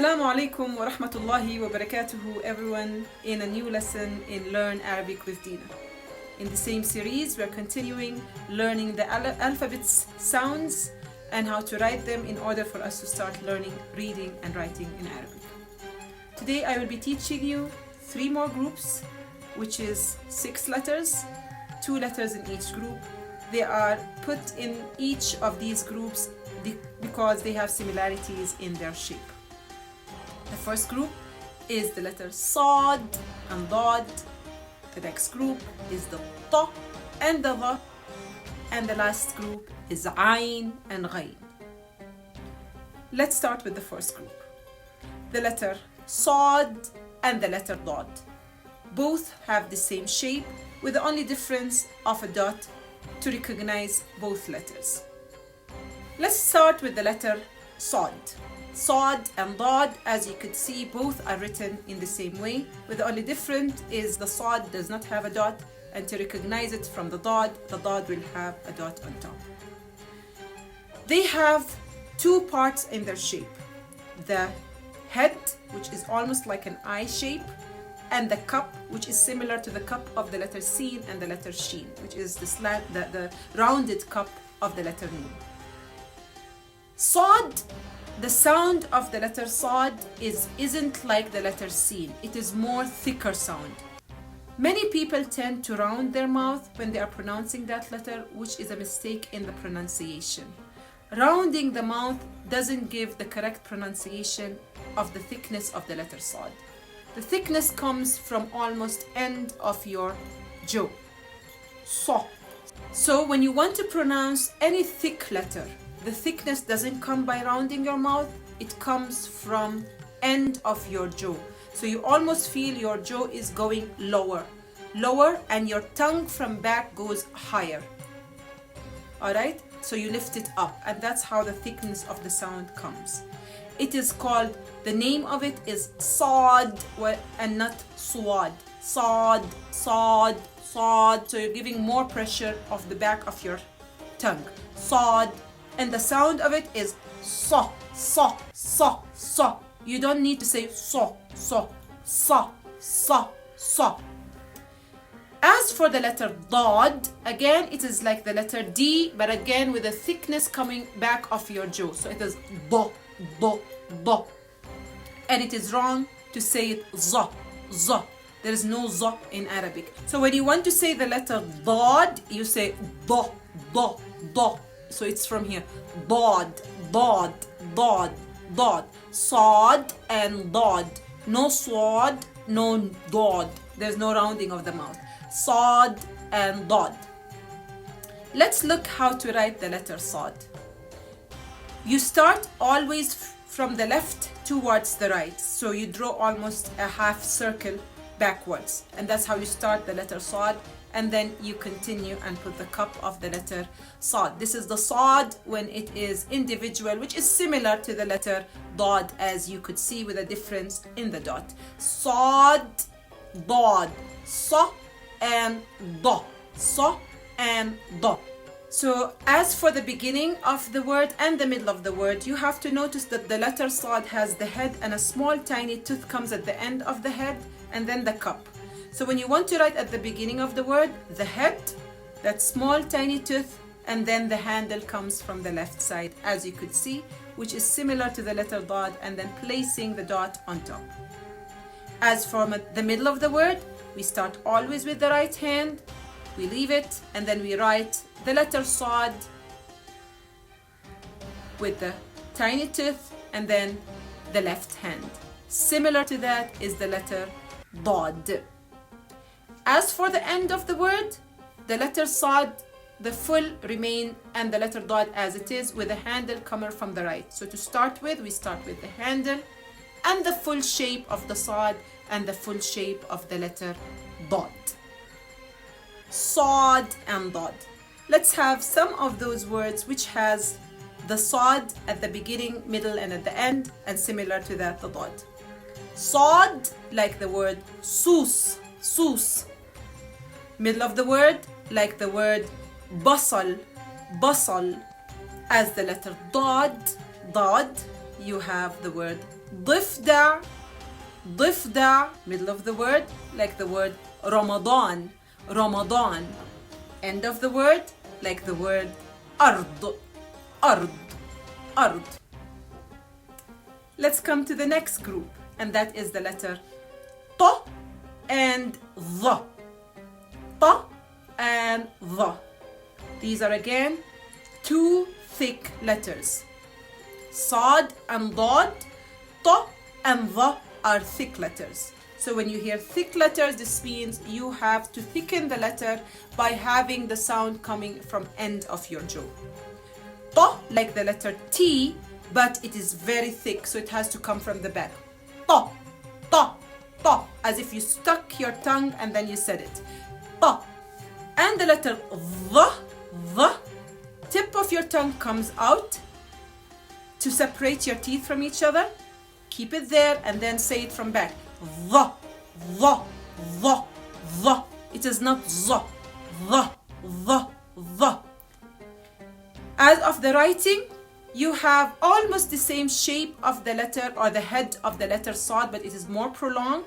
Assalamu alaikum wa rahmatullahi wa barakatuhu, everyone, in a new lesson in Learn Arabic with Dina. In the same series, we are continuing learning the alphabet's sounds and how to write them in order for us to start learning reading and writing in Arabic. Today I will be teaching you 3 more groups, which is 6 letters, 2 letters in each group. They are put in each of these groups because they have similarities in their shape. The first group is the letter Sad and Dad. The next group is the Ta and the Dha. And the last group is Ain and Ghain. Let's start with the first group. The letter Sad and the letter Dad. Both have the same shape with the only difference of a dot to recognize both letters. Let's start with the letter Sad. Sad and Dad, as you could see, both are written in the same way, with the only difference is the Sad does not have a dot, and to recognize it from the Dad will have a dot on top. They have 2 parts in their shape. The head, which is almost like an eye shape, and the cup, which is similar to the cup of the letter Sin and the letter Shin, which is the rounded cup of the letter Nun. Sad, the sound of the letter Sad isn't like the letter Sin. It is more thicker sound. Many people tend to round their mouth when they are pronouncing that letter, which is a mistake in the pronunciation. Rounding the mouth doesn't give the correct pronunciation of the thickness of the letter Sad. The thickness comes from almost end of your jaw. So when you want to pronounce any thick letter, the thickness doesn't come by rounding your mouth, it comes from end of your jaw. So you almost feel your jaw is going lower, and your tongue from back goes higher. Alright? So you lift it up, and that's how the thickness of the sound comes. It is called, the name of it is Sad and not Suad. Sad, Sad, Sad. So you're giving more pressure of the back of your tongue. Sad. And the sound of it is sa, sa, sa, sa. You don't need to say sa, sa, sa, sa, sa. As for the letter Dad, again it is like the letter D, but again with a thickness coming back of your jaw. So it is da, da, da. And it is wrong to say it za, za. There is no za in Arabic. So when you want to say the letter Dad, you say da, da, da. So it's from here. Dad, Dad, Dad, Dad. Sad and Dad. No Swad, no Dad. There's no rounding of the mouth. Sad and Dad. Let's look how to write the letter Sad. You start always from the left towards the right. So you draw almost a half circle backwards. And that's how you start the letter Sad. And then you continue and put the cup of the letter Sad. This is the Sad when it is individual, which is similar to the letter Dad, as you could see, with a difference in the dot. Sad, Dad, Sa and Da. Sa and Da. So as for the beginning of the word and the middle of the word, you have to notice that the letter Sad has the head, and a small tiny tooth comes at the end of the head, and then the cup. So when you want to write at the beginning of the word, the head, that small tiny tooth, and then the handle comes from the left side, as you could see, which is similar to the letter Dad, and then placing the dot on top. As for the middle of the word, we start always with the right hand, we leave it, and then we write the letter Sad with the tiny tooth, and then the left hand. Similar to that is the letter Dad. As for the end of the word, the letter Sad, the full remain, and the letter Dad as it is, with the handle coming from the right. So to start with, we start with the handle and the full shape of the Sad and the full shape of the letter Dad. Sad and Dad. Let's have some of those words which has the Sad at the beginning, middle, and at the end, and similar to that, the Dad. Sad, like the word Sus, Sus. Middle of the word, like the word Basal, Basal. As the letter Dad, Dad. you have the word ضفدع. ضفدع, middle of the word, like the word Ramadan. Ramadan. End of the word, like the word أرض. أرض. أرض. Let's come to the next group, and that is the letter T and ظ. T and ظ. These are again two thick letters. Sad and ضاد. T and ظ are thick letters. So when you hear thick letters, this means you have to thicken the letter by having the sound coming from end of your jaw. T, like the letter T, but it is very thick, so it has to come from the back. T, T, T, as if you stuck your tongue and then you said it. T. And the letter ظ, tip of your tongue comes out to separate your teeth from each other. Keep it there and then say it from back. ظ, ظ, ظ, ظ. It is not ظ, ظ, ظ, ظ. As of the writing, you have almost the same shape of the letter or the head of the letter Sad, but it is more prolonged,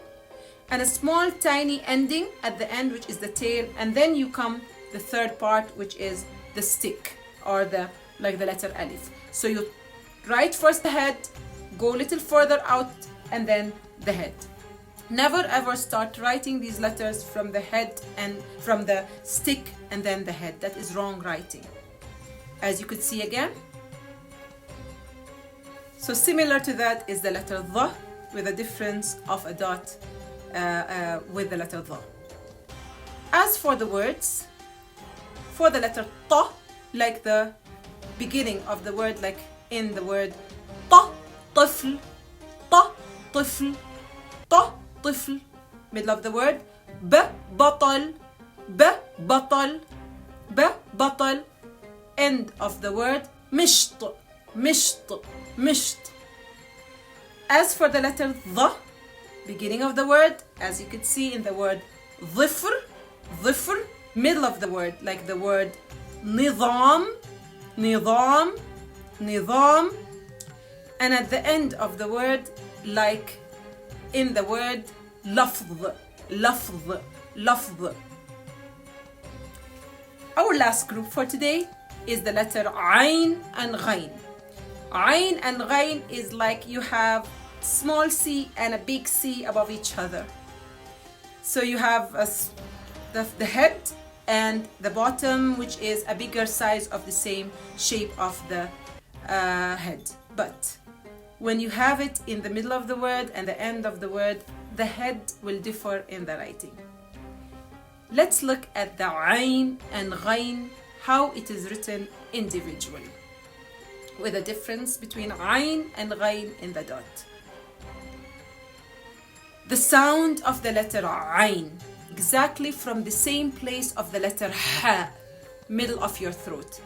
and a small tiny ending at the end, which is the tail, and then you come the third part, which is the stick or the like the letter Alif. So you write first the head, go a little further out, and then the head. Never ever start writing these letters from the head and from the stick and then the head. That is wrong writing. As you could see again. So similar to that is the letter ظ, with a difference of a dot with the letter ظ. As for the words, for the letter T, like the beginning of the word, like in the word T, طفل, T, طفل, T, طفل, middle of the word, B, بطل, B, بطل, B, بطل, end of the word, مشط, مشط, مشط. As for the letter ظ, beginning of the word, as you could see in the word ظفر, ظفر, middle of the word, like the word نظام, نظام, نظام, and at the end of the word, like in the word لفظ, لفظ, لفظ. Our last group for today is the letter عين and غين. عين and غين is like you have small C and a big C above each other. So you have the head and the bottom, which is a bigger size of the same shape of the head. But when you have it in the middle of the word and the end of the word, the head will differ in the writing. Let's look at the عين and غين, how it is written individually, with a difference between عين and غين in the dot. The sound of the letter عين, exactly from the same place of the letter ح, middle of your throat.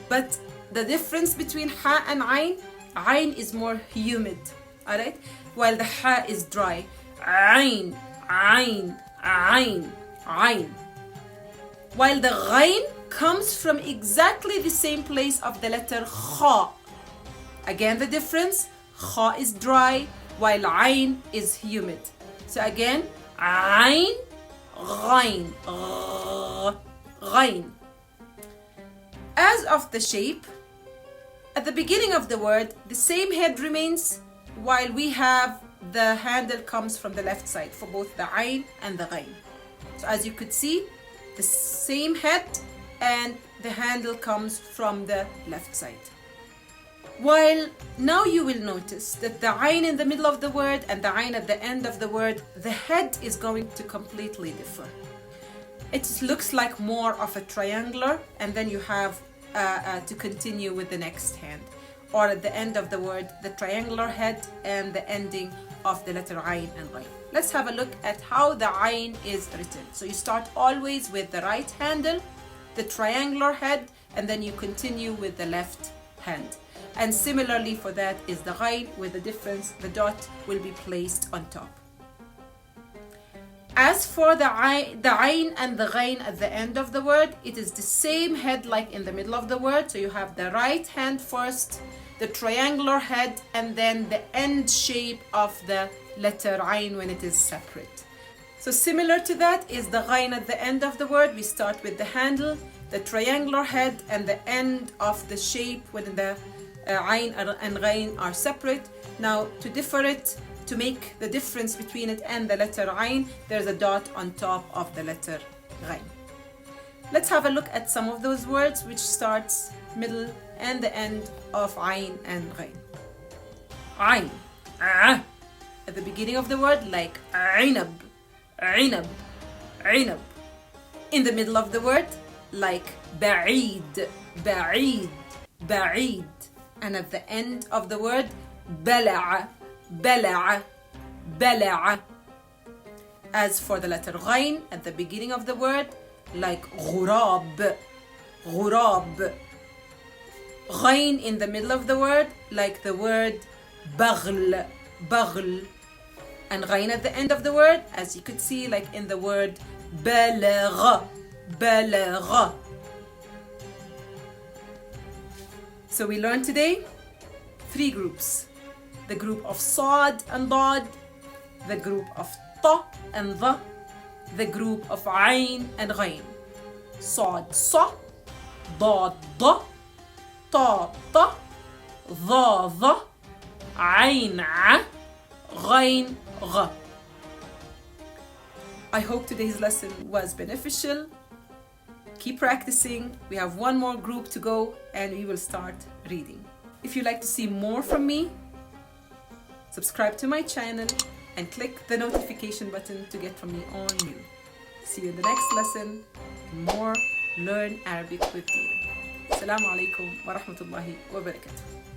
But the difference between ح and عين, عين is more humid, alright? While the ح is dry. عين, عين, عين, عين. While the غين comes from exactly the same place of the letter خ. Again the difference, خ is dry while عين is humid. So again, عين, غين, غين. As of the shape, at the beginning of the word, the same head remains while we have the handle comes from the left side for both the عين and the غين. So as you could see, the same head and the handle comes from the left side. While now you will notice that the عين in the middle of the word and the عين at the end of the word, the head is going to completely differ. It looks like more of a triangular, and then you have to continue with the next hand. Or at the end of the word, the triangular head and the ending of the letter عين and غين. Let's have a look at how the عين is written. So you start always with the right handle, the triangular head, and then you continue with the left hand. And similarly for that is the غين, with the difference, the dot will be placed on top. As for the عين and the غين at the end of the word, it is the same head like in the middle of the word. So you have the right hand first, the triangular head, and then the end shape of the letter Ain when it is separate. So similar to that is the Ghain at the end of the word. We start with the handle, the triangular head, and the end of the shape when the Ain and Ghain are separate. Now to differ it, to make the difference between it and the letter Ain, there's a dot on top of the letter Ghain. Let's have a look at some of those words which starts middle and the end of Ain and Ghain. Ain, at the beginning of the word, like Ainab, Ainab, Ainab. In the middle of the word, like Ba'id, Ba'id, Ba'id. And at the end of the word, Bala'a, Bala'a, Bala'a. As for the letter Ghain, at the beginning of the word, like Ghurab, Ghurab. Ghain in the middle of the word, like the word Baghl, Baghl. And Ghain at the end of the word, as you could see, like in the word Balagha, Balagha. So we learned today 3 groups. The group of Sad and Dad, the group of Ta and Dha, the group of Ain and Ghain. Sad Sa, Dad Da, Ta Ta, Dha Dha, Ain A, Ghain Gha. I hope today's lesson was beneficial. Keep practicing. We have one more group to go and we will start reading. If you'd like to see more from me, subscribe to my channel and click the notification button to get from me all new. See you in the next lesson. More Learn Arabic with Dina. Assalamu alaikum wa rahmatullahi wa barakatuh.